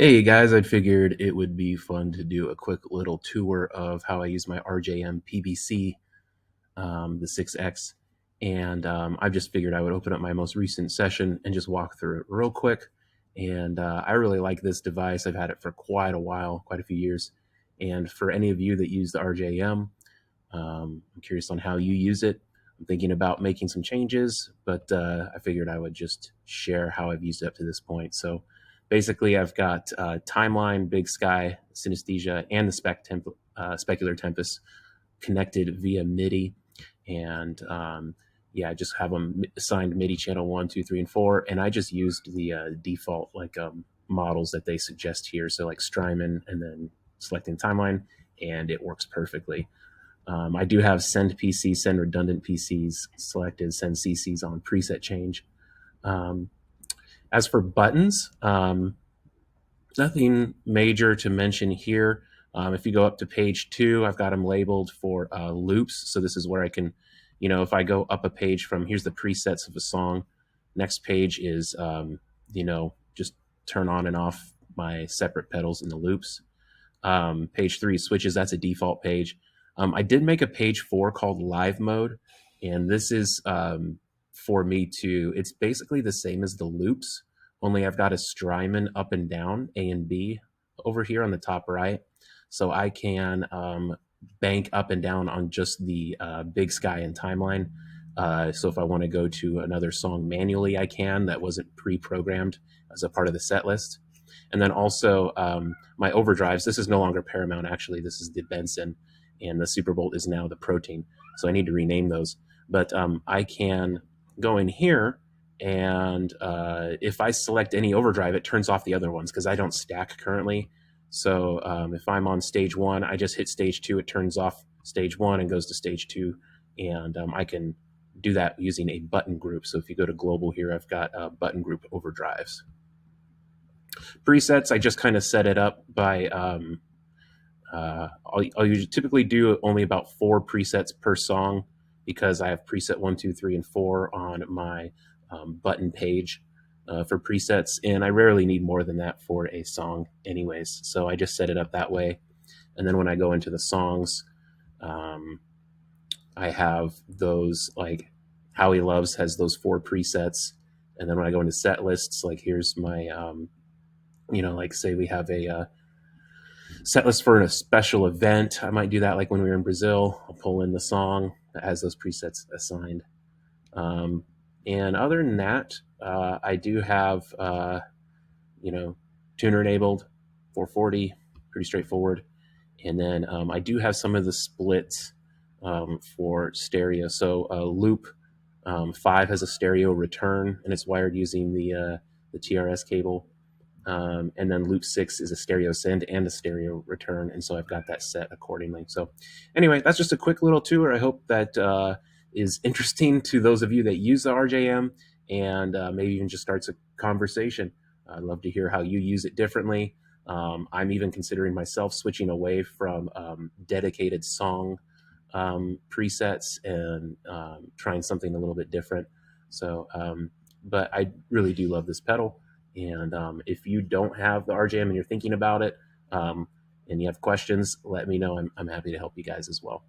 Hey guys, I figured it would be fun to do a quick little tour of how I use my RJM PBC, the 6X. And I just figured I would open up my most recent session and just walk through it real quick. And I really like this device. I've had it for quite a while, quite a few years. And for any of you that use the RJM, I'm curious on how you use it. I'm thinking about making some changes, but I figured I would just share how I've used it up to this point. So basically, I've got Timeline, Big Sky, Synesthesia, and the Specular Tempest connected via MIDI. And yeah, I just have them assigned MIDI channel 1, 2, 3, and 4. And I just used the default models that they suggest here. So like Strymon and then selecting Timeline, and it works perfectly. I do have send PC, send redundant PCs selected, send CCs on preset change. As for buttons, nothing major to mention here. If you go up to page 2, I've got them labeled for loops. So this is where I can, if I go up a page from here's the presets of a song, next page is, just turn on and off my separate pedals in the loops. Page 3 switches, that's a default page. I did make a page 4 called live mode, and this is for me to, it's basically the same as the loops, only I've got a Strymon up and down, A and B, over here on the top right. So I can bank up and down on just the Big Sky and Timeline. So if I want to go to another song manually, I can. That wasn't pre-programmed as a part of the set list. And then also my overdrives, this is no longer Paramount, actually. This is the Benson, and the Superbolt is now the Protein. So I need to rename those. But I can go in here, and if I select any overdrive, it turns off the other ones because I don't stack currently. So if I'm on stage 1, I just hit stage 2, it turns off stage 1 and goes to stage 2. And I can do that using a button group. So if you go to global here, I've got button group overdrives. Presets, I just kind of set it up by I'll usually typically do only about 4 presets per song because I have preset 1, 2, 3, and 4 on my button page for presets, and I rarely need more than that for a song anyways. So I just set it up that way. And then when I go into the songs, I have those, like How He Loves has those 4 presets. And then when I go into set lists, like here's my, like say we have a set list for a special event. I might do that like when we were in Brazil. I'll pull in the song that has those presets assigned. And other than that, I do have, tuner enabled, 440, pretty straightforward. And then I do have some of the splits for stereo. So loop 5 has a stereo return, and it's wired using the TRS cable. And then loop 6 is a stereo send and a stereo return, and so I've got that set accordingly. So anyway, that's just a quick little tour. I hope that is interesting to those of you that use the RJM, and maybe even just starts a conversation. I'd love to hear how you use it differently. I'm even considering myself switching away from dedicated song presets and trying something a little bit different. So, but I really do love this pedal. And if you don't have the RJM and you're thinking about it and you have questions, let me know. I'm happy to help you guys as well.